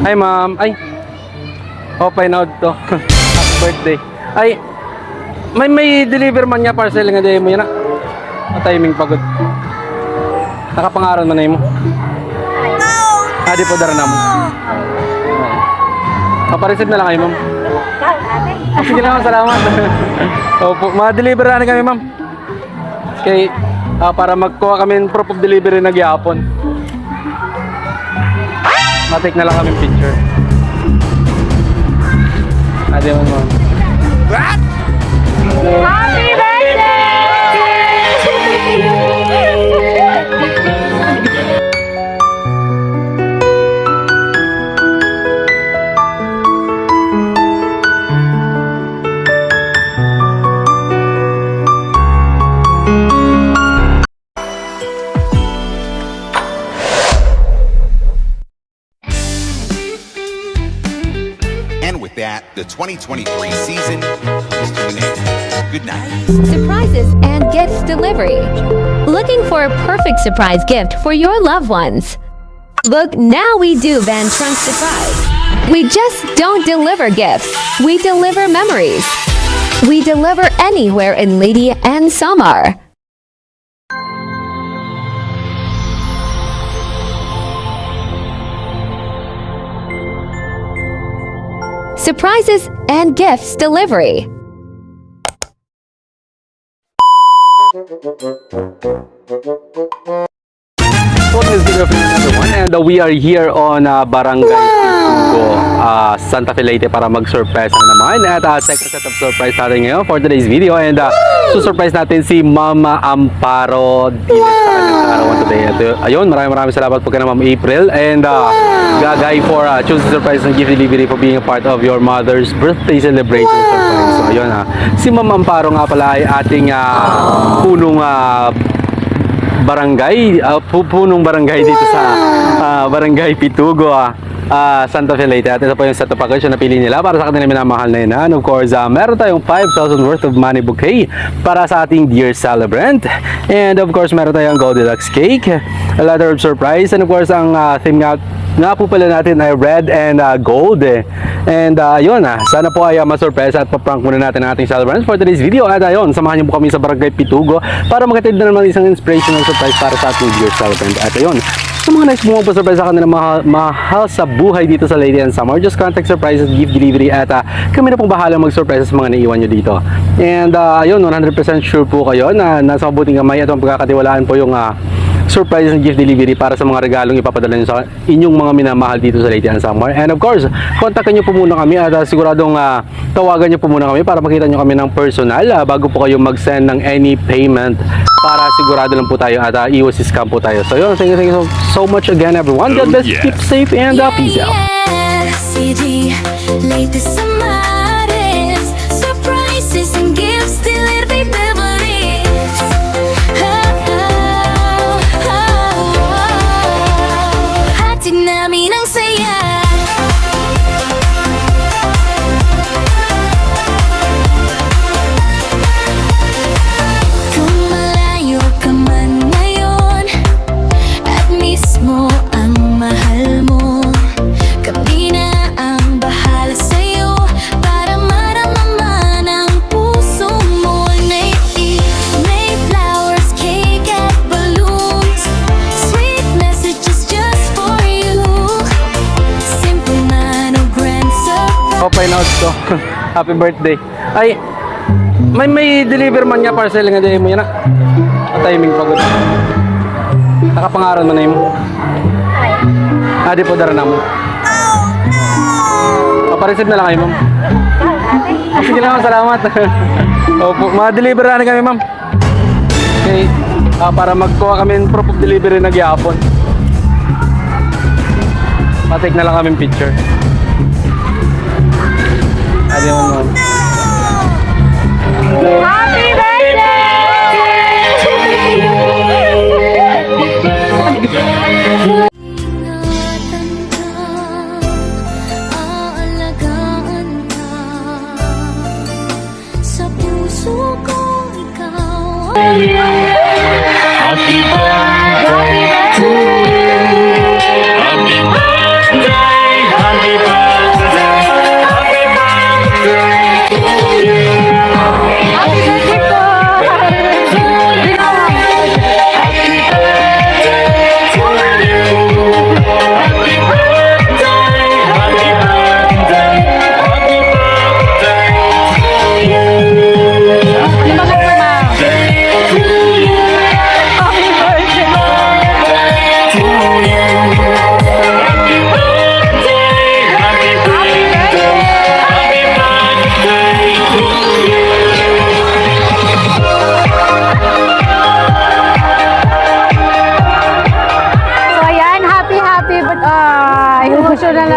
Hi ma'am. Ay. Open out to. Happy birthday. Ay. May deliver man niya parcel nga day mo yan na. Timing pagod. Nakapangaron man na mo. Di po dara na mo. Papareceive na lang kayo ma'am. Sige naman, salamat. Opo, ma-deliver na kami ma'am. Okay, para magkuha kami ng proof of delivery na gyapon. Ma-take na lang kami picture. Adi mo ma'am. What? Happy birthday! And with that, the 2023 season comes to an end. Good night. Surprises and gifts delivery. Looking for a perfect surprise gift for your loved ones? Look, now we do Van Trunk Surprise. We just don't deliver gifts. We deliver memories. We deliver anywhere in Lady and Samar. Surprises and gifts delivery. So this is video for everyone, and we are here on Barangay Pitugo, Santa Fe Leyte para mag-surprise na naman. At second set of surprise natin ngayon for today's video, and surprise natin si Mama Amparo Diles sa kanyang kaarawan today. At ayun, maraming salamat po kay Ma'am April and Gagay for choosing surprise and gift delivery for being a part of your mother's birthday celebration surprise. So ayun, si Ma'am Amparo nga pala ay ating punong barangay, punong barangay dito sa Barangay Pitugo, Santa Fe Leyte. At ito po yung set of package na napili nila para sa kanilang minamahal na yun. And of course, meron tayong 5,000 worth of money bouquet para sa ating dear celebrant. And of course, meron tayong Goldilocks cake, a letter of surprise. And of course, ang theme nga po pala natin ay red and gold. And yun, sana po ay ma-surprise at pa-prank muna natin ang ating celebrants for today's video. At ayun, samahan niyo po kami sa Barangay Pitugo para makatid na naman isang inspirational surprise para sa ating dear celebrant. At ayun, sa mga nice mo pa-surprise sa kanilang mahal sa buhay dito sa Lady and Samar, just contact surprises, gift delivery, at kami na pong bahala mag-surprise sa mga naiwan nyo dito. And ayun, 100% sure po kayo na nasa mabuting kamay at ang pagkakatiwalaan po yung surprise and gift delivery para sa mga regalong ipapadala nyo sa inyong mga minamahal dito sa Lady and Samar. And of course, kontakin nyo po muna kami at siguradong tawagan nyo po muna kami para makita nyo kami ng personal bago po kayo mag-send ng any payment para sigurado lang po tayo at iwas scam po tayo. So yun, thank you so much again everyone. God bless, keep safe, and peace out. CD, latest summaries, surprises and gifts delivery memories. Hatid namin ang saya. Kung malayo ka man ngayon at mismo ang mahal mo, kami na ang bahala sa'yo para maramdaman ang puso mo. May flowers, cake at balloons, sweet messages just for you. Simple man o grand surprise. Open out to. Happy birthday. Ay, may deliver man niya parcel nga day mo yan na. Timing pagod. Nakapangaron mo na mo. Di po dara na mo. Papareceive na lang kayo ma'am. Sige naman, salamat. Opo, ma-deliver na kami ma'am. Okay, para magkuha kami ng proof of delivery na gyapon. Ma-take na lang kami picture. Adi mo ma'am. Happy birthday! Ingatan ka, aalagaan ka, sa puso ko ikaw ay Happy birthday to you. Happy birthday,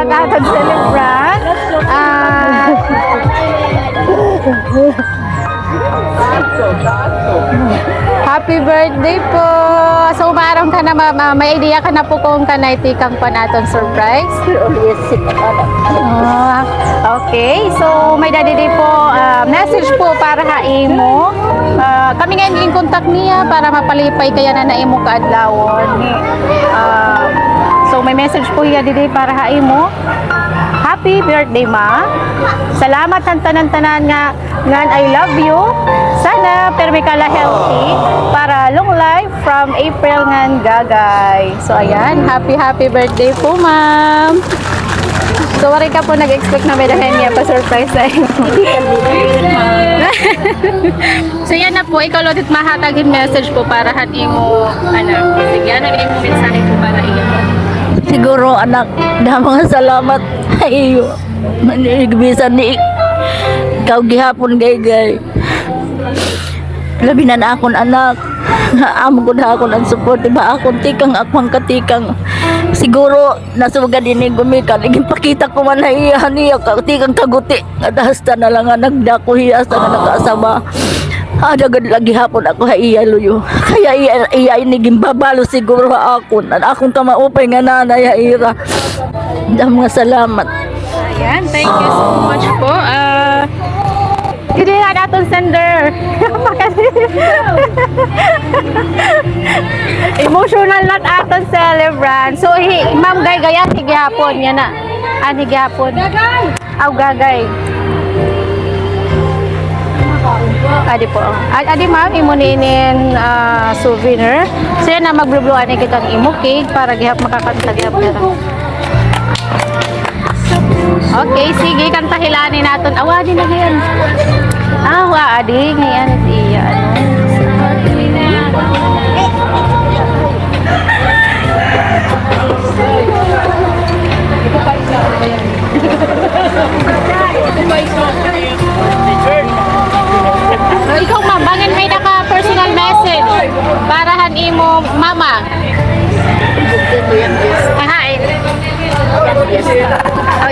at atong celebrant. Happy birthday po! So, umarang ka na, may idea ka na po kung kanay tikang pa natin surprise? Okay, so may dadidi po, message po para haimo. Kami ngayon yung contact niya para mapalipay kaya na naimo kaadlawon. So may message po niya didi para haimo. Happy birthday, ma. Salamat sa tanan-tanan nga I love you. Sana permi ka la healthy para long life from April ngan gagay. So ayan, happy birthday po, ma'am. So wari ka po nag-expect na may dahan niya pa surprise sa iyo. So yan na po, ikaw lodit mahatagin message po para hanin mo sige, naging mo mensahe po para iyo. Siguro anak, na mga salamat sa iyo. Manigbisan ni ikaw gihapon gay. Labi na akon anak. Amo ko na akon ang support. Diba akon tikang akong katikang. Siguro nasugad ini gumika. Naging pakita ko man na iya niya. Tikang kaguti. Adahasta na lang nga nagdako hiya. Hasta na nakasama. Adagad lagi hapon ako ha iya luyo. Kaya iya iniging babalo siguro ha akon. Akong kamaupay nga nanay ha ira. Mga salamat. Ayan, thank you so much po. Hindi nga natin sender. Emotional not aton celebrant. So, ma'am gaya higapon. Yan na. Higapon. Aw, gagay. Adi po. Adi ma'am, imuninin souvenir. So, yan na magblubuan ni kitang imo cake para gihap makakanta gihap na. Okay, sige, kantahilanin natin. Awadi na ngayon. Adi, ngayon. Iya, ikaw ma'am, bangin may naka-personal message para imo mama. Hahain.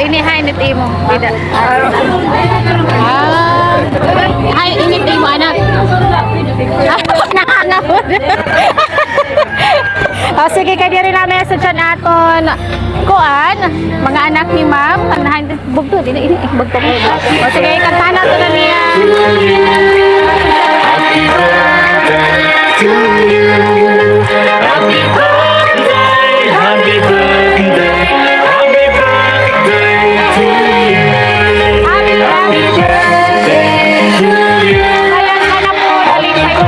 Inihain it imo. Tidak. Hay init imo anak. Nakangawod. Sige kay diri na message aton. Kuan, mga anak ni ma'am, anahan bugto ini bugto. Sige kantahan nato na niya. Happy birthday to you. Happy birthday, happy birthday, happy birthday to you. Happy birthday to you. Ayan ka na po, nalipay mo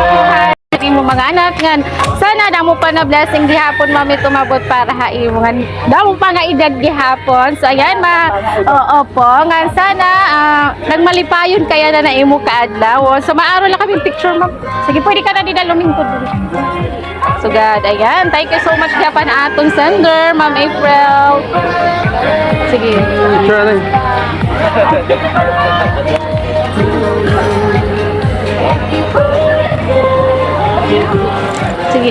po mo mga anak yan. Sana damo pa na blessing gihapon mami tumabot para haimungan. Damo pa nga edad gihapon. So ayan opo, nga sana nagmalipayon kaya na naimo kaadlaw. So maaro lang kami picture ma'am. Sige, pwede ka na din lumingkod. So God, ayan. Thank you so much gihapon atong sender, Ma'am April. Sige. Picture na. Sige.